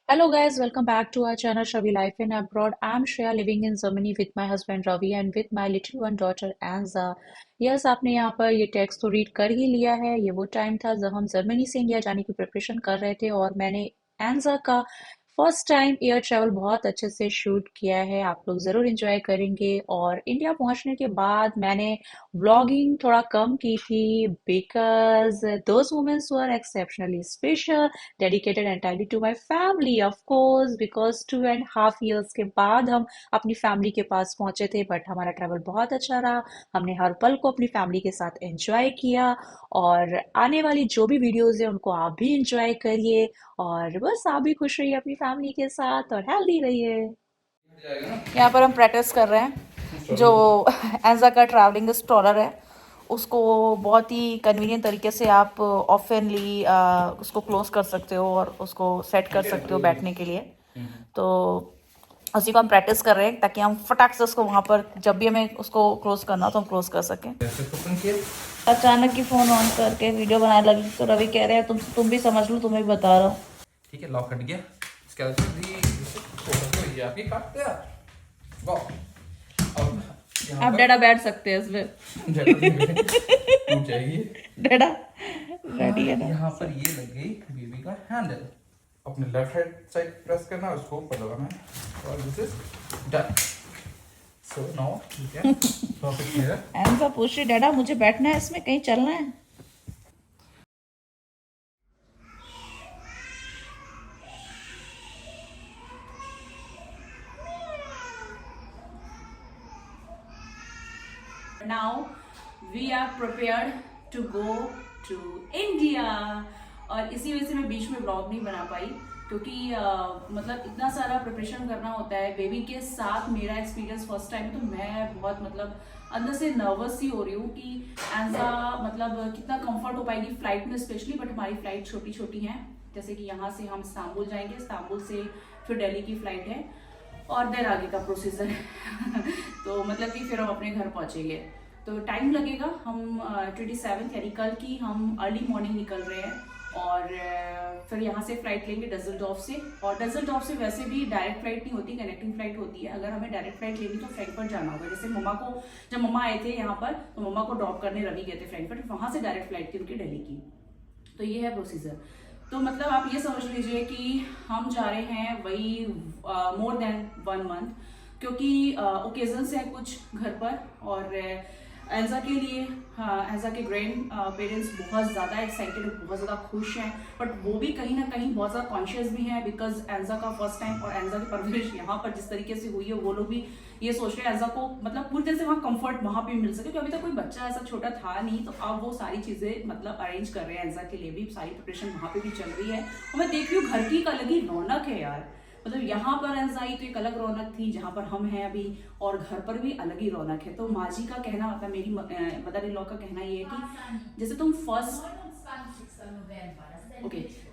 Hello guys, welcome back to our channel Shravi Life in Abroad. I'm Shreya living in Germany with my husband Ravi and with my little one daughter Anza. Yes आपने यहाँ पर ये text तो read कर ही लिया है। ये वो टाइम था जब हम जर्मनी से इंडिया जाने की प्रिपरेशन कर रहे थे और मैंने एंजा का फर्स्ट टाइम एयर ट्रैवल बहुत अच्छे से शूट किया है। आप लोग ज़रूर इंजॉय करेंगे। और इंडिया पहुंचने के बाद मैंने व्लॉगिंग थोड़ा कम की थी because those moments were exceptionally special, dedicated entirely to my family of course, because 2.5 years के बाद हम अपनी फैमिली के पास पहुंचे थे। बट हमारा ट्रैवल बहुत अच्छा रहा। हमने हर पल को अपनी फैमिली के साथ एंजॉय किया और आने वाली जो भी वीडियोस है उनको आप भी एंजॉय करिए और बस आप भी खुश रहिए अपनी फैमिली के साथ और हेल्दी रहिए। यहाँ पर हम प्रैक्टिस कर रहे हैं। जो एंजा का ट्रैवलिंग स्ट्रॉलर है उसको बहुत ही कन्वीनियंट तरीके से आप ऑफनली उसको क्लोज कर सकते हो और उसको सेट कर सकते हो बैठने के लिए। तो उसी को हम प्रैक्टिस कर रहे हैं ताकि हम फटाक से उसको वहाँ पर जब भी हमें उसको क्लोज करना हो तो हम क्लोज कर सकें। अचानक ही फोन ऑन करके वीडियो बनाने लगी तो रवि कह रहे हैं तुम भी समझ लो, तुम्हें भी बता रहा हूँ। ठीक है, लॉक हट गया। इसके बाद से ये आपकी काट दिया। वाह, अब आप डेडा बैठ सकते हैं इसमें। टूट जाएगी। डेडा रेडी है ना। यहाँ पर ये लग गई बेबी का हैंडल। अपने लेफ्ट हैंड साइड प्रेस करना, उसको ऊपर लगाना है और this is done. So now ठीक है, परफेक्ट है। ऐसा पूछ रही डेडा मुझे बैठना है इसमें, कहीं चलना है। Now we are prepared to go to India। और इसी वजह से मैं बीच में ब्लॉग नहीं बना पाई क्योंकि मतलब इतना सारा प्रिपरेशन करना होता है बेबी के साथ। मेरा एक्सपीरियंस फर्स्ट टाइम तो मैं बहुत मतलब अंदर से नर्वस ही हो रही हूँ कि ऐसा मतलब कितना कंफर्ट हो पाएगी फ्लाइट में स्पेशली। बट हमारी फ्लाइट छोटी छोटी हैं, जैसे कि यहाँ से हम इस्तांबुल जाएंगे, इस्तांबुल से फिर दिल्ली की फ्लाइट है और देर आगे का प्रोसीजर है। तो मतलब कि फिर हम अपने घर पहुंचेंगे तो टाइम लगेगा। हम 27 यानी कल की हम अर्ली मॉर्निंग निकल रहे हैं और फिर यहाँ से फ्लाइट लेंगे डसलडॉर्फ से। और डसलडॉर्फ से वैसे भी डायरेक्ट फ्लाइट नहीं होती, कनेक्टिंग फ्लाइट होती है। अगर हमें डायरेक्ट फ्लाइट लेनी तो फ्रैंकफर्ट जाना होगा। जैसे मम्मा को, जब मम्मा आए थे यहाँ पर तो मम्मा को ड्रॉप करने रवि गए थे फ्रैंकफर्ट, वहां से डायरेक्ट फ्लाइट थी उनकी दिल्ली की। तो ये है प्रोसीजर। तो मतलब आप ये समझ लीजिए कि हम जा रहे हैं वही मोर देन 1 month, क्योंकि ओकेजन्स हैं कुछ घर पर। और एल्जा के लिए, हाँ, एल्जा के ग्रैंड पेरेंट्स बहुत ज़्यादा एक्साइटेड, बहुत ज़्यादा खुश हैं। बट वो भी कहीं ना कहीं बहुत ज़्यादा कॉन्शियस भी हैं बिकॉज एल्जा का फर्स्ट टाइम और एल्जा की परवरिश यहाँ पर जिस तरीके से हुई है वो लोग भी ये सोच रहे हैं एल्जा को मतलब पूरी तरह से वहाँ कंफर्ट वहाँ पे मिल सके, क्योंकि अभी तक कोई बच्चा ऐसा छोटा था नहीं। तो अब वो सारी चीज़ें मतलब अरेंज कर रहे हैं एल्जा के लिए भी, सारी प्रिपरेशन वहाँ पे भी चल रही है। और मैं देख रही हूँ घर की एक अलग ही रौनक है यार। मतलब यहाँ पर एंजाई तो एक अलग रौनक थी जहाँ पर हम हैं अभी, और घर पर भी अलग ही रौनक है। तो माँ जी का कहना, मतलब मेरी मदर इन लॉ का कहना ये है कि जैसे तुम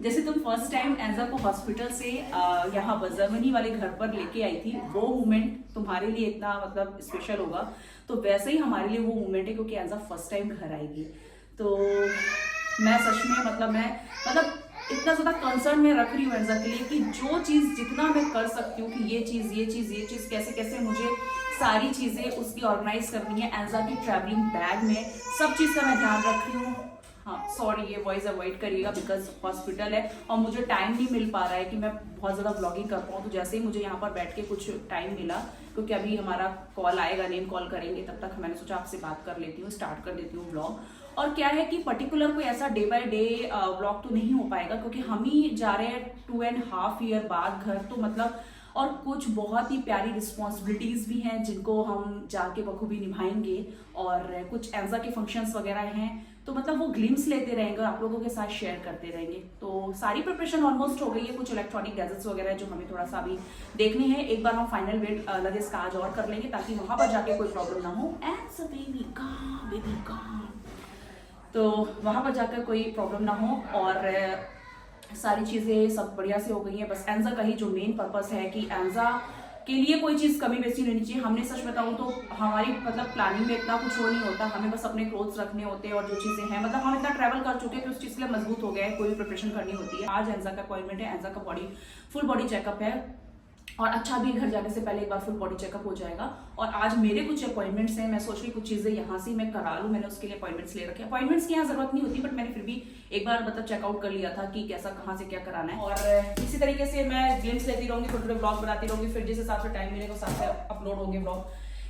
जैसे तुम फर्स्ट टाइम एंजा को हॉस्पिटल से यहाँ पर जर्मनी वाले घर पर लेके आई थी, वो मोमेंट तुम्हारे लिए इतना मतलब स्पेशल होगा। तो वैसे ही हमारे लिए वो मोमेंट है क्योंकि एंजा फर्स्ट टाइम घर आएगी। तो मैं सच में मतलब इतना ज्यादा कंसर्न में रख रही हूँ एंजा के लिए कि जो चीज जितना मैं कर सकती हूँ कि ये चीज कैसे कैसे मुझे सारी चीजें उसकी ऑर्गेनाइज करनी है। एंजा की ट्रैवलिंग बैग में सब चीज का मैं ध्यान रख रही हूँ। हाँ सॉरी, ये वॉइस अवॉइड करिएगा बिकॉज हॉस्पिटल है और मुझे टाइम नहीं मिल पा रहा है कि मैं बहुत ज़्यादा ब्लॉगिंग कर पाऊँ। तो जैसे ही मुझे यहाँ पर बैठ के कुछ टाइम मिला, क्योंकि अभी हमारा कॉल आएगा, नेम कॉल करेंगे, तब तक मैंने सोचा आपसे बात कर लेती हूँ, स्टार्ट कर देती हूँ ब्लॉग। और क्या है कि पर्टिकुलर कोई ऐसा डे बाय डे ब्लॉग तो नहीं हो पाएगा क्योंकि हम ही जा रहे हैं 2.5 year बाद घर। तो मतलब और कुछ बहुत ही प्यारी रिस्पॉन्सिबिलिटीज भी हैं जिनको हम जाके बखूबी निभाएंगे। और कुछ एंजा के फंक्शंस वगैरह हैं, तो मतलब वो ग्लिम्स लेते रहेंगे, आप लोगों के साथ शेयर करते रहेंगे। तो सारी प्रिपरेशन ऑलमोस्ट हो गई है। कुछ इलेक्ट्रॉनिक गैजेट्स वगैरह जो हमें थोड़ा सा अभी देखने हैं, एक बार हम फाइनल वेट लगेज का आज और कर लेंगे ताकि वहां पर जाके कोई प्रॉब्लम ना हो। एंड बेबी का तो वहां पर जाकर कोई प्रॉब्लम ना हो। और सारी चीज़ें सब बढ़िया से हो गई हैं। बस एंजा का ही जो मेन पर्पस है कि एंजा के लिए कोई चीज कमी बेसी नहीं चाहिए। हमने सच बताऊं तो हमारी मतलब प्लानिंग में इतना कुछ वो नहीं होता, हमें बस अपने क्लोथ्स रखने होते हैं और जो चीजें हैं मतलब हम इतना ट्रैवल कर चुके हैं कि उस चीज के लिए मजबूत हो गया है, कोई भी प्रिपरेशन करनी होती है। आज एंजा का अपॉइंटमेंट है, एंजा का फुल बॉडी चेकअप है और अच्छा भी घर जाने से पहले एक बार फुल बॉडी चेकअप हो जाएगा। और आज मेरे कुछ अपॉइंटमेंट्स हैं, मैं सोच रही कुछ चीजें यहाँ से मैं करा लूँ, मैंने उसके लिए अपॉइंटमेंट्स ले रखे। अपॉइंटमेंट्स की यहाँ जरूरत नहीं होती बट मैंने फिर भी एक बार मतलब चेकआउट कर लिया था कि कैसा कहाँ से क्या कराना है। और इसी तरीके से मैं ग्लिम्स लेती रहूंगी, छोटे छोटे ब्लॉग बनाती रहूंगी, फिर जिस हिसाब से टाइम मिलेगा उस हिसाब से अपलोड होंगे ब्लॉग,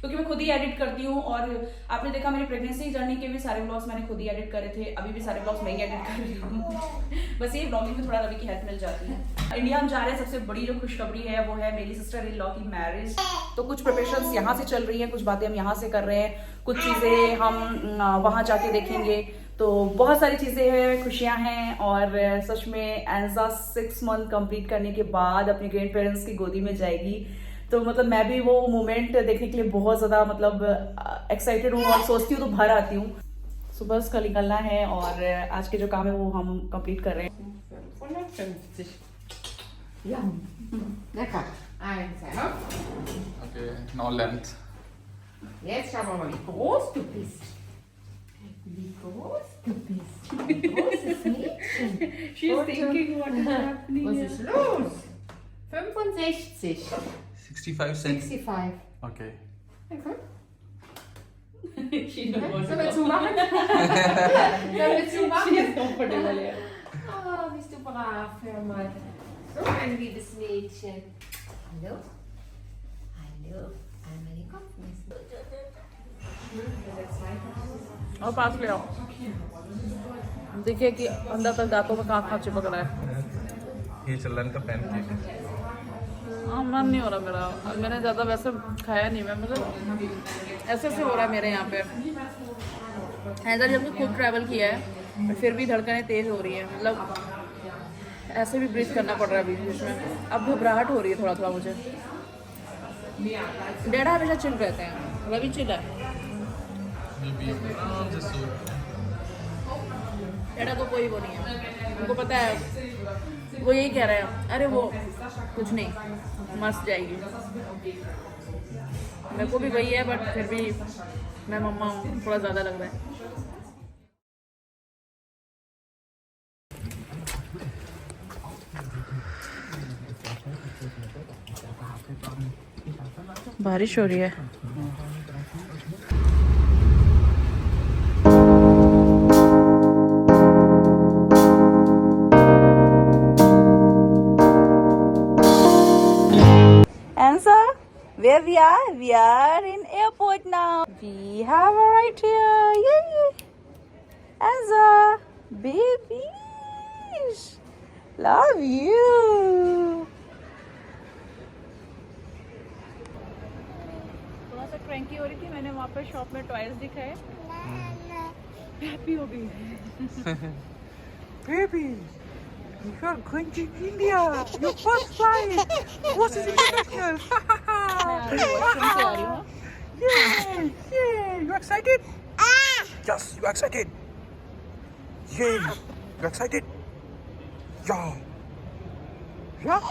क्योंकि मैं खुद ही एडिट करती हूँ। और आपने देखा मेरी प्रेगनेंसी जर्नी के भी सारे ब्लॉग्स मैंने खुद ही एडिट करे थे, अभी भी सारे ब्लॉग्स मैं ही एडिट कर रही हूँ। बस ये ब्लॉगिंग में थोड़ा रवि की हेल्प मिल जाती है। इंडिया हम जा रहे हैं, सबसे बड़ी जो खुशखबरी है वो है मेरी सिस्टर इन लॉ की मैरिज। तो कुछ प्रिपरेशंस यहाँ से चल रही हैं, कुछ बातें हम यहाँ से कर रहे हैं, कुछ चीजें हम वहाँ जाके देखेंगे। तो बहुत सारी चीजें हैं, खुशियां हैं। और सच में एंजा 6 मंथ कंप्लीट करने के बाद अपने ग्रैंड पेरेंट्स की गोदी में जाएगी। तो मतलब मैं भी वो मोमेंट देखने के लिए बहुत ज्यादा मतलब एक्साइटेड हूँ और सोचती हूँ तो भर आती हूँ। सुबह का निकलना है और आज के जो काम है वो हम कंप्लीट कर रहे हैं। 150. Ja, lecker. Also, Okay, now length. jetzt schauen wir mal, wie groß du bist. Wie groß du bist. Ein großes Mädchen. Was ist los? 65. 65 cents. 65. Okay. Okay. Sollen wir zumachen? Sollen wir zumachen? Oh, bist du brav, hör mal. So ein liebes Mädchen. Hallo? Hallo? Einmal den Kopf messen. और पास ले आओ, देखिए कि अंदर तक दांतों में कहाँ चिपक रहा है। ये चल रहा है इनका पैनकेक। हाँ मन नहीं हो रहा मेरा, मैंने ज़्यादा वैसे खाया नहीं, मैं मतलब ऐसे ऐसे हो रहा है मेरे यहाँ पे। ऐसा जब मैं खूब ट्रैवल किया है पर फिर भी धड़कनें तेज़ हो रही है, मतलब ऐसे भी ब्रीथ करना पड़ रहा है बीच बीच में। अब घबराहट हो रही है थोड़ा थोड़ा मुझे। डैडा हमेशा चिल रहते हैं, रवि चिल है। डैडा को कोई वो नहीं है, उनको पता है, वो यही कह रहे हैं अरे वो कुछ नहीं मस्त जाएगी। मेरे को भी वही है बट फिर भी मैं मम्मा हूँ, थोड़ा ज़्यादा लग रहा है। बारिश हो रही है। Answer, where we are? We are in airport now. We have arrived here. Yay! Anza, babies, love you. थोड़ा सा क्रैंकी हो रही थी, मैंने वहाँ पर शॉप में टॉयज दिखाए, हैप्पी हो गई। Baby, you are going to India. Your first flight. What is international? Washroom से आ रही हूँ। Yeah. You excited? Yes, you excited. Yeah. You excited? Yeah. Yeah.